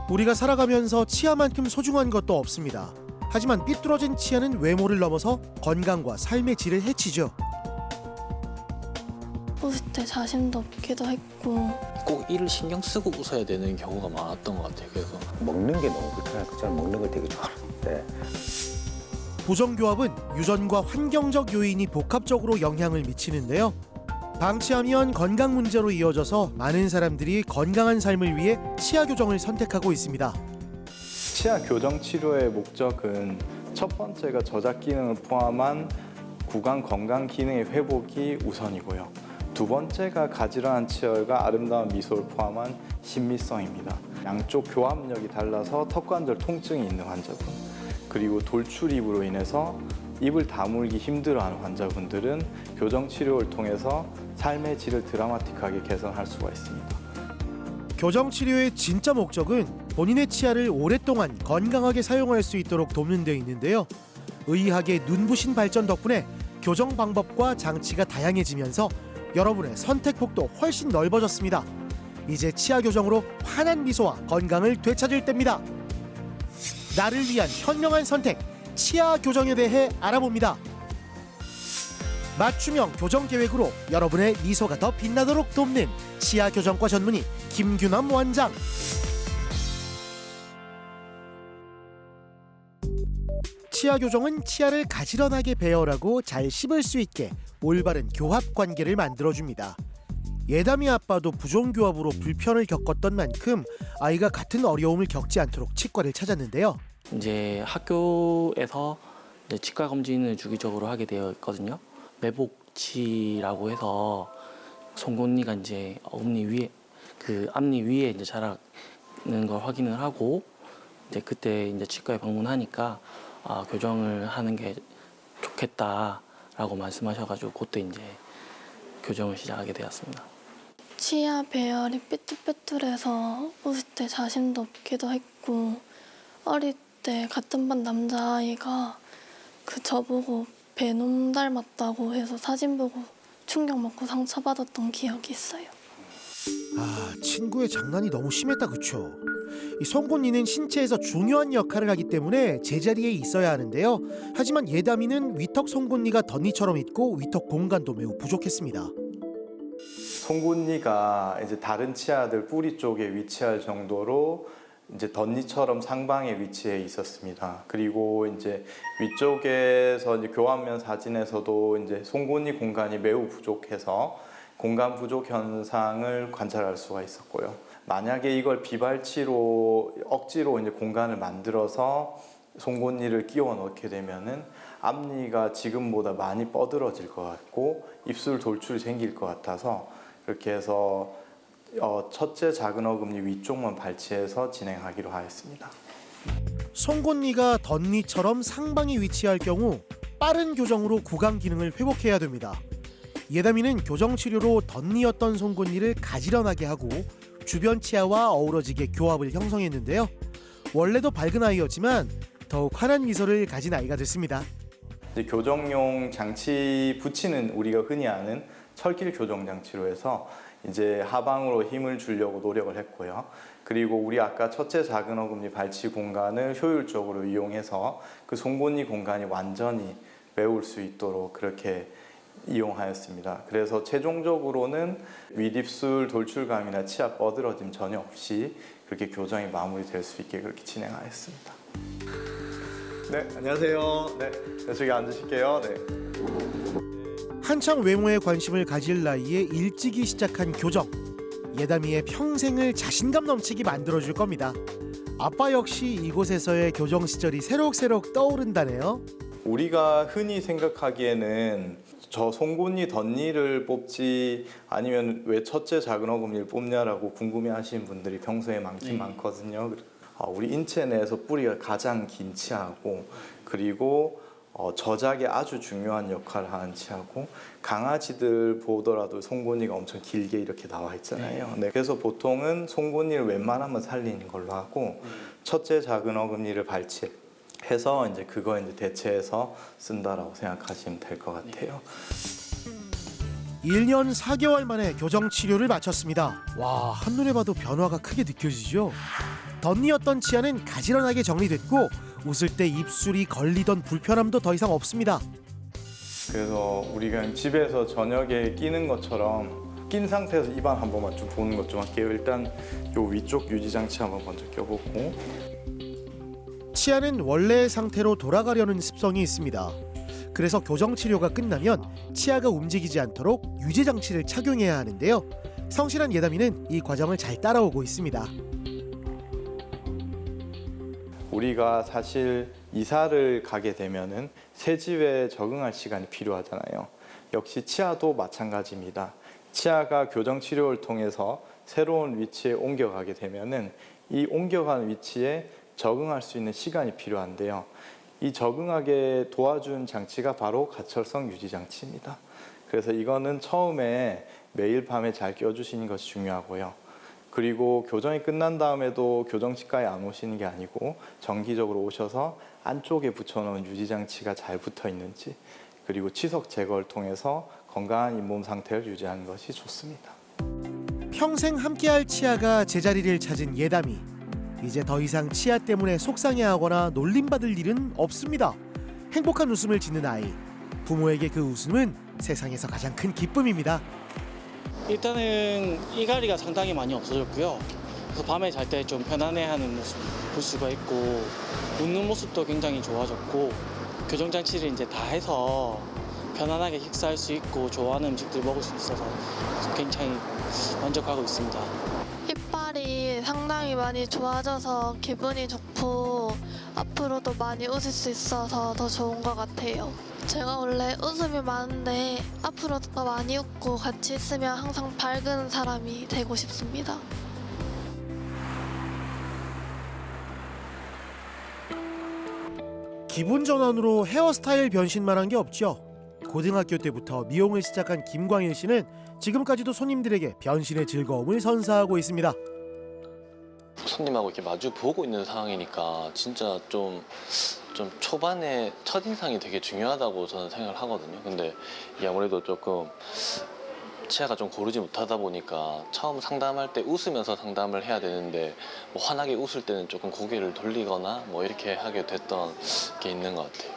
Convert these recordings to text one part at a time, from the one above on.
우리가 살아가면서 치아만큼 소중한 것도 없습니다. 하지만 삐뚤어진 치아는 외모를 넘어서 건강과 삶의 질을 해치죠. 웃을 때 자신도 없기도 했고 꼭 이를 신경 쓰고 웃어야 되는 경우가 많았던 것 같아요. 그래서 먹는 게 너무 불편해서 저는 먹는 걸 되게 좋아하는데 부정교합은 유전과 환경적 요인이 복합적으로 영향을 미치는데요. 방치하면 건강 문제로 이어져서 많은 사람들이 건강한 삶을 위해 치아 교정을 선택하고 있습니다. 치아 교정 치료의 목적은 첫 번째가 저작 기능을 포함한 구강 건강 기능의 회복이 우선이고요. 두 번째가 가지런한 치열과 아름다운 미소를 포함한 신미성입니다. 양쪽 교합력이 달라서 턱관절 통증이 있는 환자분, 그리고 돌출 입으로 인해서 입을 다물기 힘들어하는 환자분들은 교정 치료를 통해서 삶의 질을 드라마틱하게 개선할 수가 있습니다. 교정 치료의 진짜 목적은 본인의 치아를 오랫동안 건강하게 사용할 수 있도록 돕는 데 있는데요. 의학의 눈부신 발전 덕분에 교정 방법과 장치가 다양해지면서 여러분의 선택폭도 훨씬 넓어졌습니다. 이제 치아 교정으로 환한 미소와 건강을 되찾을 때입니다. 나를 위한 현명한 선택, 치아 교정에 대해 알아봅니다. 맞춤형 교정 계획으로 여러분의 미소가 더 빛나도록 돕는 치아 교정과 전문의 김규남 원장. 치아 교정은 치아를 가지런하게 배열하고 잘 씹을 수 있게 올바른 교합 관계를 만들어줍니다. 예담이 아빠도 부종교합으로 불편을 겪었던 만큼 아이가 같은 어려움을 겪지 않도록 치과를 찾았는데요. 이제 학교에서 이제 치과 검진을 주기적으로 하게 되어 있거든요. 매복치라고 해서 송곳니가 이제 어금니 위에 그 앞니 위에 이제 자라는 걸 확인을 하고 이제 그때 이제 치과에 방문하니까 교정을 하는 게 좋겠다라고 말씀하셔가지고 그때 이제 교정을 시작하게 되었습니다. 치아 배열이 삐뚤빼뚤해서 웃을 때 자신도 없기도 했고 어릴 때 같은 반 남자아이가 저보고 베놈 닮았다고 해서 사진 보고 충격 먹고 상처받았던 기억이 있어요. 친구의 장난이 너무 심했다, 그쵸? 이 송곳니는 신체에서 중요한 역할을 하기 때문에 제자리에 있어야 하는데요. 하지만 예담이는 위턱 송곳니가 덧니처럼 있고 위턱 공간도 매우 부족했습니다. 송곳니가 이제 다른 치아들 뿌리 쪽에 위치할 정도로 이제 덧니처럼 상방에 위치해 있었습니다. 그리고 이제 위쪽에서 이제 교환면 사진에서도 이제 송곳니 공간이 매우 부족해서 공간 부족 현상을 관찰할 수가 있었고요. 만약에 이걸 비발치로 억지로 이제 공간을 만들어서 송곳니를 끼워 넣게 되면은 앞니가 지금보다 많이 뻗어질 것 같고 입술 돌출이 생길 것 같아서 그렇게 해서 첫째 작은 어금니 위쪽만 발치해서 진행하기로 하였습니다. 송곳니가 덧니처럼 상방에 위치할 경우 빠른 교정으로 구강 기능을 회복해야 됩니다. 예담이는 교정 치료로 덧니였던 송곳니를 가지런하게 하고 주변 치아와 어우러지게 교합을 형성했는데요. 원래도 밝은 아이였지만 더욱 환한 미소를 가진 아이가 됐습니다. 이제 교정용 장치 붙이는 우리가 흔히 아는 철길 교정 장치로 해서 이제 하방으로 힘을 주려고 노력을 했고요. 그리고 우리 아까 첫째 작은 어금니 발치 공간을 효율적으로 이용해서 그 송곳니 공간이 완전히 메울 수 있도록 그렇게 이용하였습니다. 그래서 최종적으로는 윗입술 돌출감이나 치아 뻗어짐 전혀 없이 그렇게 교정이 마무리될 수 있게 그렇게 진행하였습니다. 네, 안녕하세요. 네, 저기 앉으실게요. 네. 한창 외모에 관심을 가질 나이에 일찍이 시작한 교정. 예담이의 평생을 자신감 넘치게 만들어줄 겁니다. 아빠 역시 이곳에서의 교정 시절이 새록새록 떠오른다네요. 우리가 흔히 생각하기에는 저 송곳니 덧니를 뽑지 아니면 왜 첫째 작은 어금니를 뽑냐라고 궁금해하시는 분들이 평소에 많긴 많거든요. 우리 인체 내에서 뿌리가 가장 긴 치아고 그리고 저작에 아주 중요한 역할을 하는 치아고 강아지들 보더라도 송곳니가 엄청 길게 이렇게 나와 있잖아요. 네, 그래서 보통은 송곳니를 웬만하면 살리는 걸로 하고 첫째 작은 어금니를 발치해서 이제 그거 이제 대체해서 쓴다라고 생각하시면 될 것 같아요. 1년 4개월 만에 교정 치료를 마쳤습니다. 와, 한눈에 봐도 변화가 크게 느껴지죠? 덧니었던 치아는 가지런하게 정리됐고 웃을 때 입술이 걸리던 불편함도 더 이상 없습니다. 그래서 우리가 집에서 저녁에 끼는 것처럼 낀 상태에서 입안 한 번만 좀 보는 것 좀 할게요. 일단 요 위쪽 유지장치 한번 먼저 껴보고. 치아는 원래의 상태로 돌아가려는 습성이 있습니다. 그래서 교정 치료가 끝나면 치아가 움직이지 않도록 유지 장치를 착용해야 하는데요. 성실한 예담이는 이 과정을 잘 따라오고 있습니다. 우리가 사실 이사를 가게 되면은 새 집에 적응할 시간이 필요하잖아요. 역시 치아도 마찬가지입니다. 치아가 교정 치료를 통해서 새로운 위치에 옮겨가게 되면은 이 옮겨간 위치에 적응할 수 있는 시간이 필요한데요. 이 적응하게 도와준 장치가 바로 가철성 유지 장치입니다. 그래서 이거는 처음에 매일 밤에 잘 껴주시는 것이 중요하고요. 그리고 교정이 끝난 다음에도 교정치과에 안 오시는 게 아니고 정기적으로 오셔서 안쪽에 붙여놓은 유지장치가 잘 붙어 있는지, 그리고 치석 제거를 통해서 건강한 잇몸 상태를 유지하는 것이 좋습니다. 평생 함께할 치아가 제자리를 찾은 예담이 이제 더 이상 치아 때문에 속상해하거나 놀림받을 일은 없습니다. 행복한 웃음을 짓는 아이, 부모에게 그 웃음은 세상에서 가장 큰 기쁨입니다. 일단은 이갈이가 상당히 많이 없어졌고요. 그래서 밤에 잘 때 좀 편안해하는 모습 볼 수가 있고, 웃는 모습도 굉장히 좋아졌고, 교정 장치를 이제 다 해서 편안하게 식사할 수 있고 좋아하는 음식들 먹을 수 있어서 굉장히 만족하고 있습니다. 이빨이 상당히 많이 좋아져서 기분이 좋고 앞으로도 많이 웃을 수 있어서 더 좋은 것 같아요. 제가 원래 웃음이 많은데 앞으로도 더 많이 웃고 같이 있으면 항상 밝은 사람이 되고 싶습니다. 기분 전환으로 헤어스타일 변신만 한 게 없죠. 고등학교 때부터 미용을 시작한 김광일 씨는 지금까지도 손님들에게 변신의 즐거움을 선사하고 있습니다. 손님하고 이렇게 마주 보고 있는 상황이니까 진짜 좀 초반에 첫인상이 되게 중요하다고 저는 생각을 하거든요. 근데 이게 아무래도 조금 치아가 좀 고르지 못하다 보니까 처음 상담할 때 웃으면서 상담을 해야 되는데 뭐 환하게 웃을 때는 조금 고개를 돌리거나 뭐 이렇게 하게 됐던 게 있는 것 같아요.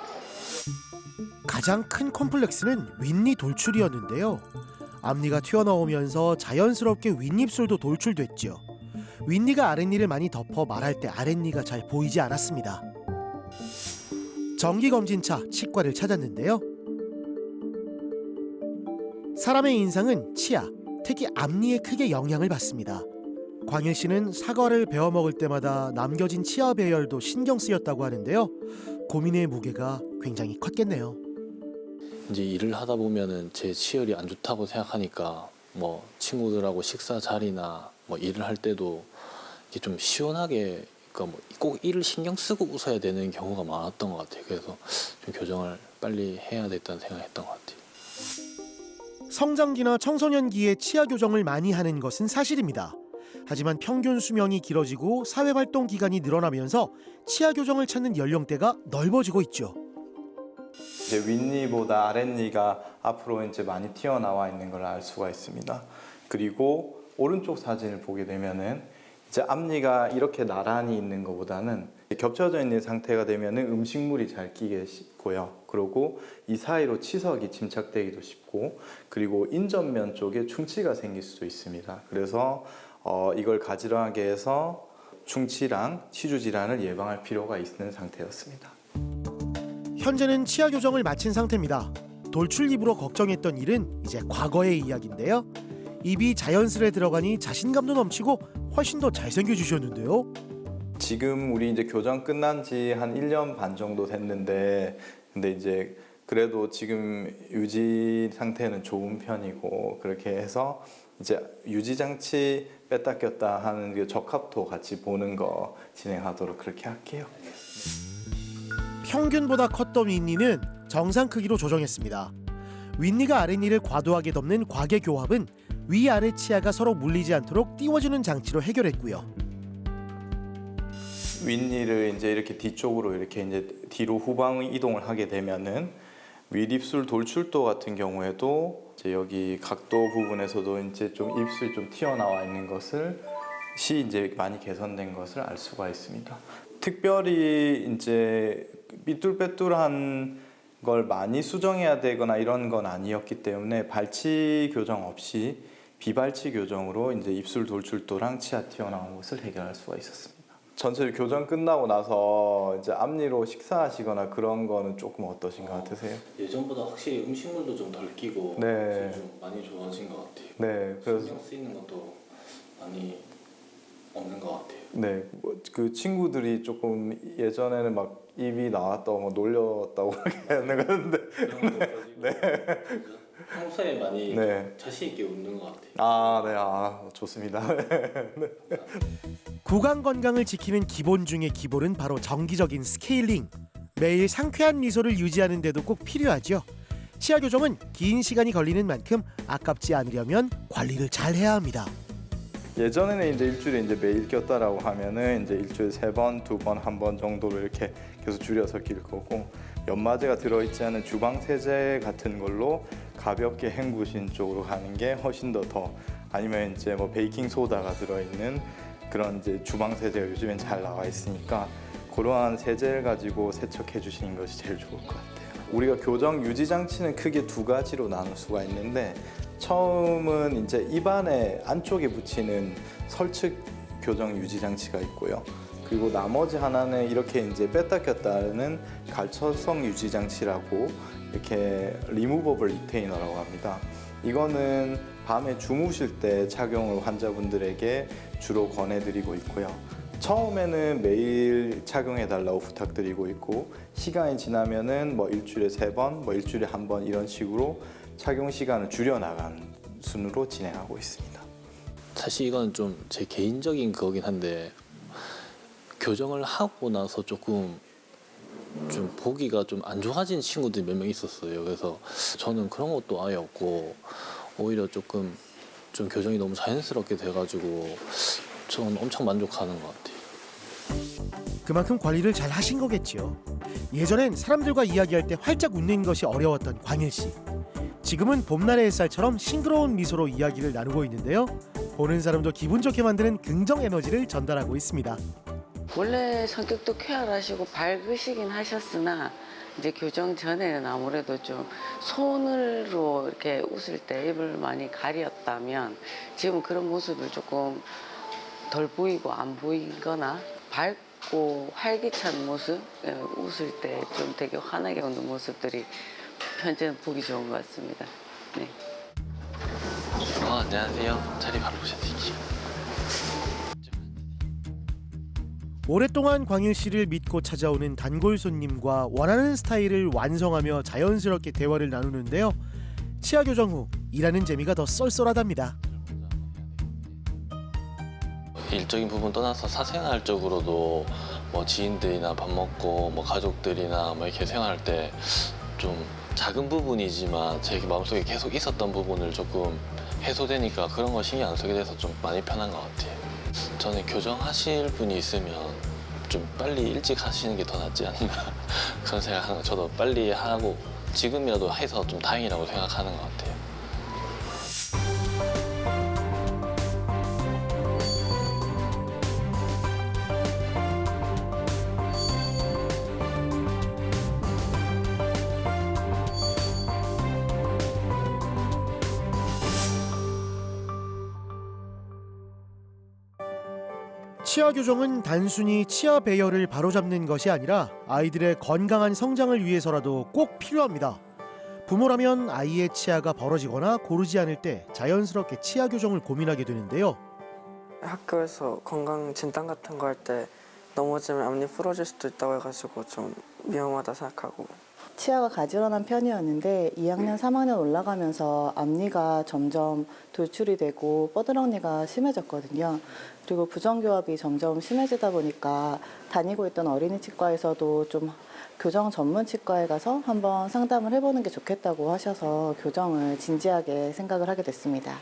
가장 큰 콤플렉스는 윗니 돌출이었는데요. 앞니가 튀어나오면서 자연스럽게 윗입술도 돌출됐죠. 윗니가 아랫니를 많이 덮어 말할 때 아랫니가 잘 보이지 않았습니다. 정기검진차 치과를 찾았는데요. 사람의 인상은 치아, 특히 앞니에 크게 영향을 받습니다. 광일 씨는 사과를 베어 먹을 때마다 남겨진 치아 배열도 신경 쓰였다고 하는데요. 고민의 무게가 굉장히 컸겠네요. 이제 일을 하다 보면은 제 치열이 안 좋다고 생각하니까 뭐 친구들하고 식사 자리나 뭐 일을 할 때도 이게 좀 시원하게, 그러니까 뭐 꼭 일을 신경 쓰고 웃어야 되는 경우가 많았던 것 같아요. 그래서 좀 교정을 빨리 해야 됐다는 생각했던 것 같아요. 성장기나 청소년기에 치아 교정을 많이 하는 것은 사실입니다. 하지만 평균 수명이 길어지고 사회활동 기간이 늘어나면서 치아 교정을 찾는 연령대가 넓어지고 있죠. 이제 윗니보다 아랫니가 앞으로 이제 많이 튀어나와 있는 걸 알 수가 있습니다. 그리고 오른쪽 사진을 보게 되면은 이제 앞니가 이렇게 나란히 있는 것보다는 겹쳐져 있는 상태가 되면은 음식물이 잘 끼게 쉽고요. 그리고 이 사이로 치석이 침착되기도 쉽고, 그리고 인전면 쪽에 충치가 생길 수도 있습니다. 그래서 이걸 가지런하게 해서 충치랑 치주 질환을 예방할 필요가 있는 상태였습니다. 현재는 치아 교정을 마친 상태입니다. 돌출 입으로 걱정했던 일은 이제 과거의 이야기인데요. 입이 자연스레 들어가니 자신감도 넘치고 훨씬 더 잘생겨지셨는데요. 지금 우리 이제 교정 끝난 지 한 1년 반 정도 됐는데, 근데 이제 그래도 지금 유지 상태는 좋은 편이고, 그렇게 해서 이제 유지 장치 뺐다 꼈다 하는 그 적합도 같이 보는 거 진행하도록 그렇게 할게요. 평균보다 컸던 윗니는 정상 크기로 조정했습니다. 윗니가 아랫니를 과도하게 덮는 과계교합은 위아래 치아가 서로 물리지 않도록 띄워주는 장치로 해결했고요. 윗니를 이제 이렇게 뒤쪽으로 이렇게 이제 뒤로 후방 이동을 하게 되면은 윗입술 돌출도 같은 경우에도 이제 여기 각도 부분에서도 이제 좀 입술이 좀 튀어나와 있는 것을 이제 많이 개선된 것을 알 수가 있습니다. 특별히 이제 삐뚤빼뚤한 걸 많이 수정해야 되거나 이런 건 아니었기 때문에 발치 교정 없이 비발치 교정으로 이제 입술 돌출도랑 치아 튀어나온 것을 해결할 수가 있었습니다. 전체 교정 끝나고 나서 이제 앞니로 식사하시거나 그런 거는 조금 어떠신 것 같으세요? 예전보다 확실히 음식물도 좀 덜 끼고 네. 좀 많이 좋아진 것 같아요. 네, 그래서 신경 쓰이는 것도 많이 없는 것 같아요. 네, 그 친구들이 조금 예전에는 막 입이 나왔다고 뭐 놀렸다고 그렇게 하는 건데, 그런 것도 없어지고 네. 평소에 많이 네. 자신 있게 웃는 것 같아요. 아, 네, 아 좋습니다. 구강 건강을 지키는 기본 중의 기본은 바로 정기적인 스케일링. 매일 상쾌한 미소를 유지하는 데도 꼭 필요하죠. 치아 교정은 긴 시간이 걸리는 만큼 아깝지 않으려면 관리를 잘 해야 합니다. 예전에는 이제 일주일에 이제 매일 꼈다라고 하면은 이제 일주일에 3번, 2번, 1번 정도로 이렇게 계속 줄여서 낄 거고, 연마제가 들어있지 않은 주방 세제 같은 걸로 가볍게 헹구신 쪽으로 가는 게 훨씬 더 아니면 이제 뭐 베이킹 소다가 들어있는 그런 이제 주방 세제가 요즘엔 잘 나와 있으니까 그러한 세제를 가지고 세척해 주시는 것이 제일 좋을 것 같아요. 우리가 교정 유지 장치는 크게 2가지로 나눌 수가 있는데, 처음은 이제 입안에 안쪽에 붙이는 설측 교정 유지 장치가 있고요. 그리고 나머지 하나는 이렇게 이제 뺐다 꼈다 하는 갈처성 유지 장치라고 이렇게 리무버블 리테이너라고 합니다. 이거는 밤에 주무실 때 착용을 환자분들에게 주로 권해드리고 있고요. 처음에는 매일 착용해달라고 부탁드리고 있고, 시간이 지나면은 뭐 일주일에 3번, 뭐 일주일에 1번 이런 식으로 착용 시간을 줄여나간 순으로 진행하고 있습니다. 사실 이건 좀 제 개인적인 거긴 한데, 교정을 하고 나서 조금 좀 보기가 좀 안 좋아진 친구들이 몇 명 있었어요. 그래서 저는 그런 것도 아예 없고 오히려 조금 좀 교정이 너무 자연스럽게 돼가지고 저는 엄청 만족하는 것 같아요. 그만큼 관리를 잘 하신 거겠죠. 예전엔 사람들과 이야기할 때 활짝 웃는 것이 어려웠던 광일 씨. 지금은 봄날의 햇살처럼 싱그러운 미소로 이야기를 나누고 있는데요. 보는 사람도 기분 좋게 만드는 긍정 에너지를 전달하고 있습니다. 원래 성격도 쾌활하시고 밝으시긴 하셨으나 이제 교정 전에는 아무래도 좀 손으로 이렇게 웃을 때 입을 많이 가렸다면 지금 그런 모습을 조금 덜 보이고 안 보이거나 밝고 활기찬 모습, 웃을 때 좀 되게 환하게 웃는 모습들이 현재는 보기 좋은 것 같습니다. 네. 안녕하세요. 자리 바로 모셔드릴게요. 오랫동안 광일 씨를 믿고 찾아오는 단골 손님과 원하는 스타일을 완성하며 자연스럽게 대화를 나누는데요. 치아 교정 후 일하는 재미가 더 쏠쏠하답니다. 일적인 부분 떠나서 사생활적으로도 뭐 지인들이나 밥 먹고 뭐 가족들이나 뭐 이렇게 생활할 때 좀 작은 부분이지만 제 마음속에 계속 있었던 부분을 조금 해소되니까 그런 거 신경 안 쓰게 돼서 좀 많이 편한 것 같아요. 저는 교정하실 분이 있으면 좀 빨리 일찍 하시는 게 더 낫지 않나 그런 생각하는 거. 저도 빨리 하고 지금이라도 해서 좀 다행이라고 생각하는 것 같아요. 치아 교정은 단순히 치아 배열을 바로잡는 것이 아니라 아이들의 건강한 성장을 위해서라도 꼭 필요합니다. 부모라면 아이의 치아가 벌어지거나 고르지 않을 때 자연스럽게 치아 교정을 고민하게 되는데요. 학교에서 건강 진단 같은 거 할 때 넘어지면 앞니 부러질 수도 있다고 해가지고 좀 위험하다 생각하고. 치아가 가지런한 편이었는데 2학년, 3학년 올라가면서 앞니가 점점 돌출이 되고 뻐드렁니가 심해졌거든요. 그리고 부정교합이 점점 심해지다 보니까 다니고 있던 어린이 치과에서도 좀 교정 전문 치과에 가서 한번 상담을 해보는 게 좋겠다고 하셔서 교정을 진지하게 생각을 하게 됐습니다.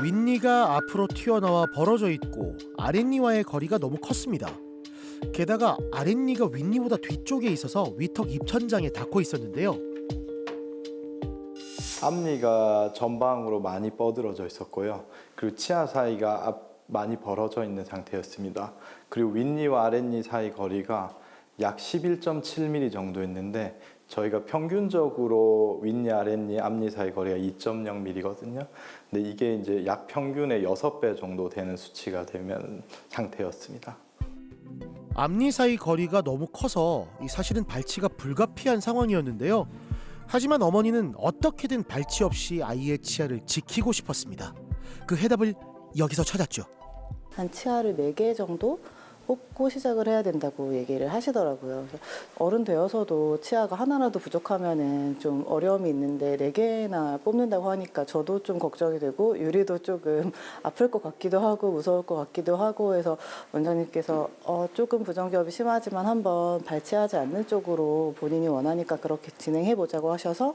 윗니가 앞으로 튀어나와 벌어져 있고 아랫니와의 거리가 너무 컸습니다. 게다가 아랫니가 윗니보다 뒤쪽에 있어서 위턱 입천장에 닿고 있었는데요. 앞니가 전방으로 많이 뻗어져 있었고요. 그리고 치아 사이가 많이 벌어져 있는 상태였습니다. 그리고 윗니와 아랫니 사이 거리가 약 11.7mm 정도였는데 저희가 평균적으로 윗니, 아랫니, 앞니 사이 거리가 2.0mm거든요. 근데 이게 이제 약 평균의 6배 정도 되는 수치가 되면 상태였습니다. 앞니 사이 거리가 너무 커서 사실은 발치가 불가피한 상황이었는데요. 하지만 어머니는 어떻게든 발치 없이 아이의 치아를 지키고 싶었습니다. 그 해답을 여기서 찾았죠. 한 치아를 4개 정도 뽑고 시작을 해야 된다고 얘기를 하시더라고요. 그래서 어른 되어서도 치아가 하나라도 부족하면은 좀 어려움이 있는데 4개나 뽑는다고 하니까 저도 좀 걱정이 되고 유리도 조금 아플 것 같기도 하고 무서울 것 같기도 하고 해서 원장님께서 조금 부정교합이 심하지만 한번 발치하지 않는 쪽으로 본인이 원하니까 그렇게 진행해 보자고 하셔서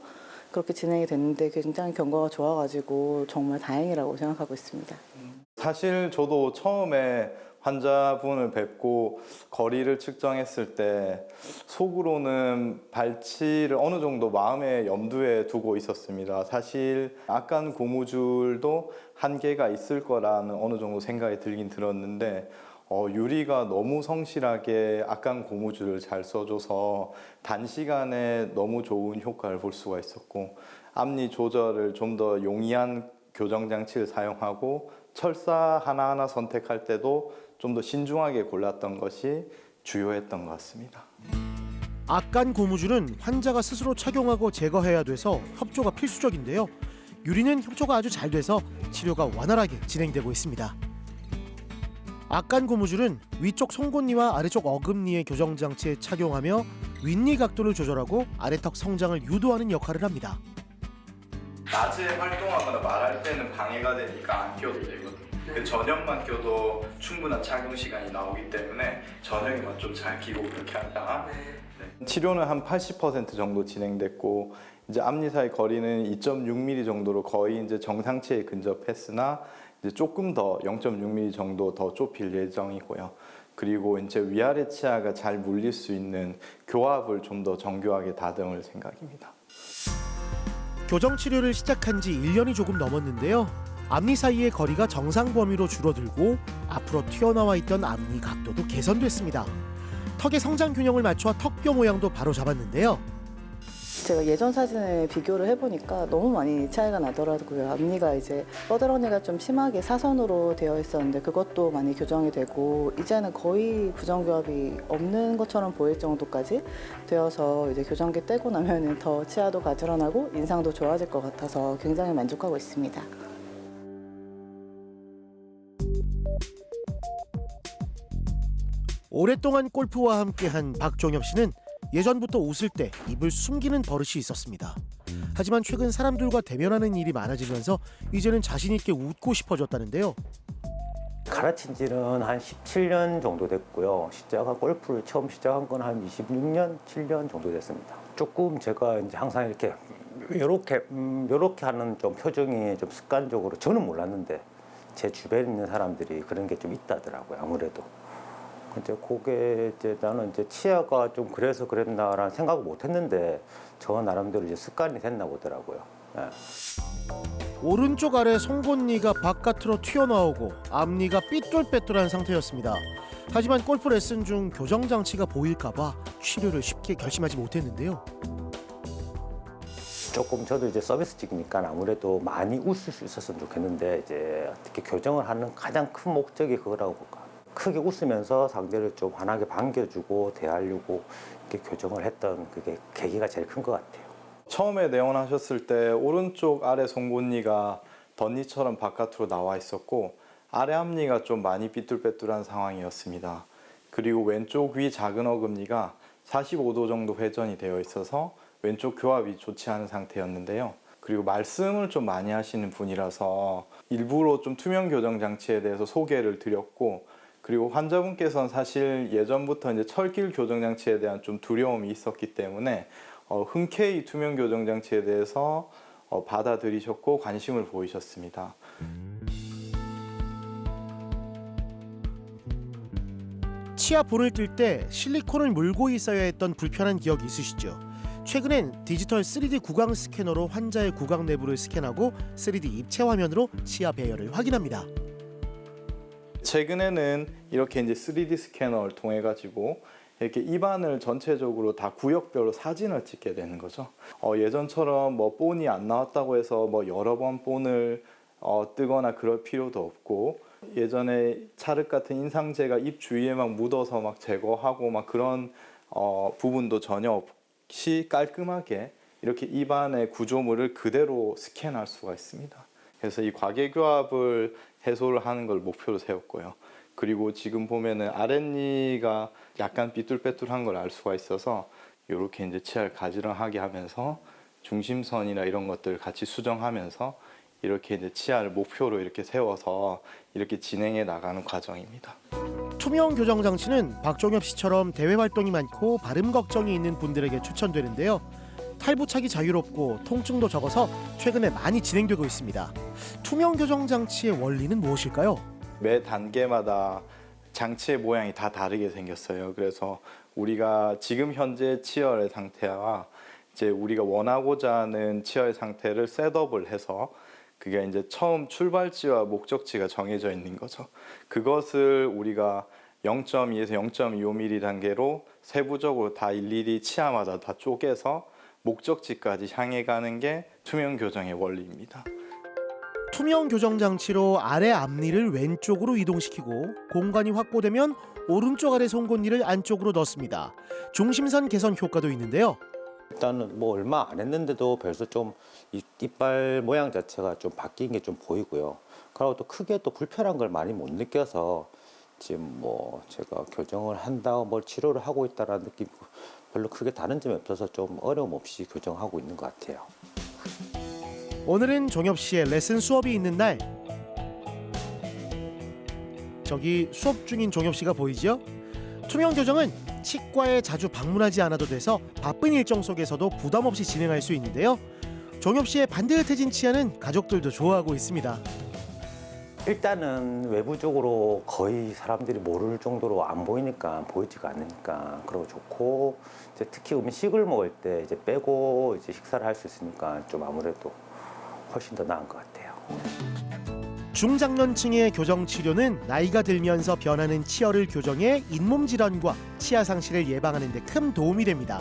그렇게 진행이 됐는데 굉장히 경과가 좋아가지고 정말 다행이라고 생각하고 있습니다. 사실 저도 처음에 환자분을 뵙고 거리를 측정했을 때 속으로는 발치를 어느 정도 마음의 염두에 두고 있었습니다. 사실 악간 고무줄도 한계가 있을 거라는 어느 정도 생각이 들긴 들었는데 유리가 너무 성실하게 악간 고무줄을 잘 써줘서 단시간에 너무 좋은 효과를 볼 수가 있었고 앞니 조절을 좀 더 용이한 교정장치를 사용하고 철사 하나하나 선택할 때도 좀 더 신중하게 골랐던 것이 주요했던 것 같습니다. 악간 고무줄은 환자가 스스로 착용하고 제거해야 돼서 협조가 필수적인데요. 유리는 협조가 아주 잘 돼서 치료가 원활하게 진행되고 있습니다. 악간 고무줄은 위쪽 송곳니와 아래쪽 어금니의 교정장치에 착용하며 윗니 각도를 조절하고 아래턱 성장을 유도하는 역할을 합니다. 낮에 활동하거나 말할 때는 방해가 되니까 안 껴도 되거든요. 저녁만 껴도 충분한 착용 시간이 나오기 때문에 저녁에만 좀 잘 끼고 그렇게 한다. 네. 치료는 한 80% 정도 진행됐고 이제 앞니 사이 거리는 2.6mm 정도로 거의 이제 정상치에 근접했으나 이제 조금 더 0.6mm 정도 더 좁힐 예정이고요. 그리고 이제 위아래 치아가 잘 물릴 수 있는 교합을 좀 더 정교하게 다듬을 생각입니다. 교정 치료를 시작한 지 1년이 조금 넘었는데요. 앞니 사이의 거리가 정상 범위로 줄어들고 앞으로 튀어나와 있던 앞니 각도도 개선됐습니다. 턱의 성장 균형을 맞춰 턱뼈 모양도 바로 잡았는데요. 제가 예전 사진을 비교를 해보니까 너무 많이 차이가 나더라고요. 앞니가 이제 뻐드렁니가 좀 심하게 사선으로 되어 있었는데 그것도 많이 교정이 되고 이제는 거의 부정교합이 없는 것처럼 보일 정도까지 되어서 이제 교정기 떼고 나면은 더 치아도 가지런하고 인상도 좋아질 것 같아서 굉장히 만족하고 있습니다. 오랫동안 골프와 함께한 박종엽 씨는 예전부터 웃을 때 입을 숨기는 버릇이 있었습니다. 하지만 최근 사람들과 대면하는 일이 많아지면서 이제는 자신 있게 웃고 싶어졌다는데요. 가르친 지는 한 17년 정도 됐고요. 골프를 처음 시작한 건 한 26년, 7년 정도 됐습니다. 조금 제가 이제 항상 이렇게 하는 좀 표정이 좀 습관적으로 저는 몰랐는데 제 주변에 있는 사람들이 그런 게 좀 있다더라고요. 아무래도. 나는 이제 치아가 좀 그래서 그랬나라는 생각을 못 했는데 저 나름대로 이제 습관이 됐나 보더라고요. 네. 오른쪽 아래 송곳니가 바깥으로 튀어나오고 앞니가 삐뚤빼뚤한 상태였습니다. 하지만 골프 레슨 중 교정 장치가 보일까봐 치료를 쉽게 결심하지 못했는데요. 조금 저도 이제 서비스직이니까 아무래도 많이 웃을 수 있었으면 좋겠는데 이제 어떻게 교정을 하는 가장 큰 목적이 그거라고 볼까. 크게 웃으면서 상대를 좀 환하게 반겨주고 대하려고 이렇게 교정을 했던 그게 계기가 제일 큰 것 같아요. 처음에 내원하셨을 때 오른쪽 아래 송곳니가 덧니처럼 바깥으로 나와 있었고 아래 앞니가 좀 많이 삐뚤빼뚤한 상황이었습니다. 그리고 왼쪽 위 작은 어금니가 45도 정도 회전이 되어 있어서 왼쪽 교합이 좋지 않은 상태였는데요. 그리고 말씀을 좀 많이 하시는 분이라서 일부러 좀 투명 교정 장치에 대해서 소개를 드렸고 그리고 환자분께서는 사실 예전부터 이제 철길 교정 장치에 대한 좀 두려움이 있었기 때문에 흔쾌히 투명 교정 장치에 대해서 받아들이셨고 관심을 보이셨습니다. 치아 본을 뜰 때 실리콘을 물고 있어야 했던 불편한 기억이 있으시죠? 최근엔 디지털 3D 구강 스캐너로 환자의 구강 내부를 스캔하고 3D 입체 화면으로 치아 배열을 확인합니다. 최근에는 이렇게 이제 3D 스캐너를 통해 가지고 이렇게 입안을 전체적으로 다 구역별로 사진을 찍게 되는 거죠. 예전처럼 뭐 본이 안 나왔다고 해서 뭐 여러 번 본을 뜨거나 그럴 필요도 없고, 예전에 찰흙 같은 인상제가 입 주위에 막 묻어서 막 제거하고 막 그런 부분도 전혀 없이 깔끔하게 이렇게 입안의 구조물을 그대로 스캔할 수가 있습니다. 그래서 이 과계교합을 해소를 하는 걸 목표로 세웠고요. 그리고 지금 보면은 아랫니가 약간 삐뚤빼뚤한 걸 알 수가 있어서 이렇게 이제 치아를 가지런하게 하면서 중심선이나 이런 것들을 같이 수정하면서 이렇게 이제 치아를 목표로 이렇게 세워서 이렇게 진행해 나가는 과정입니다. 투명 교정 장치는 박종엽 씨처럼 대외 활동이 많고 발음 걱정이 있는 분들에게 추천되는데요. 탈부착이 자유롭고 통증도 적어서 최근에 많이 진행되고 있습니다. 투명 교정 장치의 원리는 무엇일까요? 매 단계마다 장치의 모양이 다 다르게 생겼어요. 그래서 우리가 지금 현재 치열의 상태와 이제 우리가 원하고자 하는 치열의 상태를 셋업을 해서 그게 이제 처음 출발지와 목적지가 정해져 있는 거죠. 그것을 우리가 0.2에서 0.25mm 단계로 세부적으로 다 일일이 치아마다 다 쪼개서 목적지까지 향해 가는 게 투명 교정의 원리입니다. 투명 교정 장치로 아래 앞니를 왼쪽으로 이동시키고 공간이 확보되면 오른쪽 아래 송곳니를 안쪽으로 넣습니다. 중심선 개선 효과도 있는데요. 일단은 뭐 얼마 안 했는데도 벌써 좀 이빨 모양 자체가 좀 바뀐 게 좀 보이고요. 그리고 또 크게 또 불편한 걸 많이 못 느껴서 지금 뭐 제가 교정을 한다고 뭘 치료를 하고 있다라는 느낌 별로 크게 다른 점이 없어서 좀 어려움 없이 교정하고 있는 것 같아요. 오늘은 종엽 씨의 레슨 수업이 있는 날. 저기 수업 중인 종엽 씨가 보이죠? 투명 교정은 치과에 자주 방문하지 않아도 돼서 바쁜 일정 속에서도 부담 없이 진행할 수 있는데요. 종엽 씨의 반듯해진 치아는 가족들도 좋아하고 있습니다. 일단은 외부적으로 거의 사람들이 모를 정도로 안 보이니까, 보이지가 않으니까 그러고 좋고, 이제 특히 음식을 먹을 때 이제 빼고 이제 식사를 할 수 있으니까 좀 아무래도 훨씬 더 나은 것 같아요. 중장년층의 교정 치료는 나이가 들면서 변하는 치열을 교정해 잇몸 질환과 치아 상실을 예방하는 데 큰 도움이 됩니다.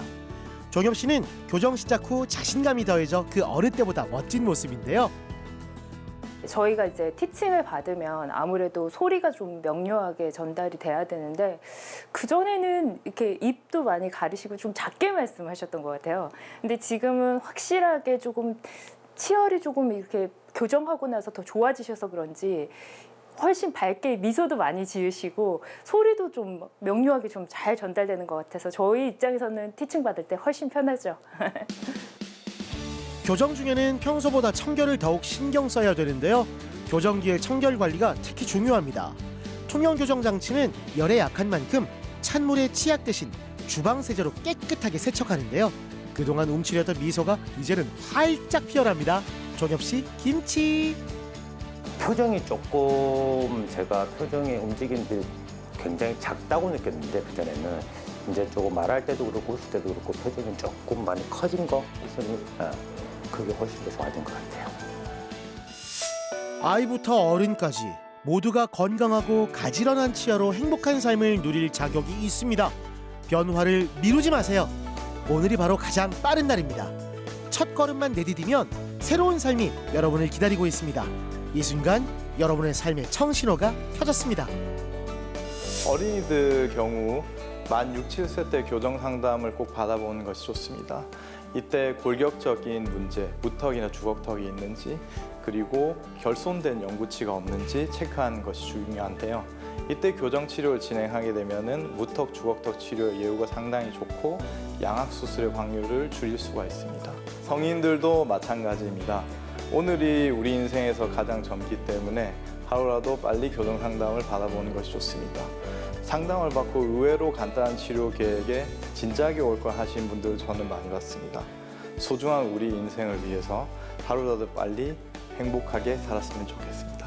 종엽 씨는 교정 시작 후 자신감이 더해져 그 어느 때보다 멋진 모습인데요. 저희가 이제 티칭을 받으면 아무래도 소리가 좀 명료하게 전달이 돼야 되는데, 그전에는 이렇게 입도 많이 가리시고 좀 작게 말씀하셨던 것 같아요. 근데 지금은 확실하게 조금 치열이 조금 이렇게 교정하고 나서 더 좋아지셔서 그런지 훨씬 밝게 미소도 많이 지으시고 소리도 좀 명료하게 좀 잘 전달되는 것 같아서 저희 입장에서는 티칭 받을 때 훨씬 편하죠. 교정 중에는 평소보다 청결을 더욱 신경 써야 되는데요. 교정 뒤의 청결 관리가 특히 중요합니다. 투명 교정 장치는 열에 약한 만큼 찬물에 치약 대신 주방 세제로 깨끗하게 세척하는데요. 그동안 움츠렸던 미소가 이제는 활짝 피어납니다. 종엽 씨 김치. 표정이 조금 제가 표정의 움직임들이 굉장히 작다고 느꼈는데, 그전에는 이제 조금 말할 때도 그렇고 웃을 때도 그렇고 표정이 조금 많이 커진 거 있으니 그게 훨씬 더 좋아진 것 같아요. 아이부터 어른까지 모두가 건강하고 가지런한 치아로 행복한 삶을 누릴 자격이 있습니다. 변화를 미루지 마세요. 오늘이 바로 가장 빠른 날입니다. 첫 걸음만 내디디면 새로운 삶이 여러분을 기다리고 있습니다. 이 순간 여러분의 삶의 청신호가 켜졌습니다. 어린이들 경우 만 6, 7세 때 교정 상담을 꼭 받아보는 것이 좋습니다. 이때 골격적인 문제, 무턱이나 주걱턱이 있는지, 그리고 결손된 영구치가 없는지 체크하는 것이 중요한데요. 이때 교정 치료를 진행하게 되면은 무턱, 주걱턱 치료의 예후가 상당히 좋고 양악 수술의 확률을 줄일 수가 있습니다. 성인들도 마찬가지입니다. 오늘이 우리 인생에서 가장 젊기 때문에 하루라도 빨리 교정 상담을 받아보는 것이 좋습니다. 상담을 받고 의외로 간단한 치료 계획에 진작에 올 걸 하신 분들 저는 많이 봤습니다. 소중한 우리 인생을 위해서 하루라도 빨리 행복하게 살았으면 좋겠습니다.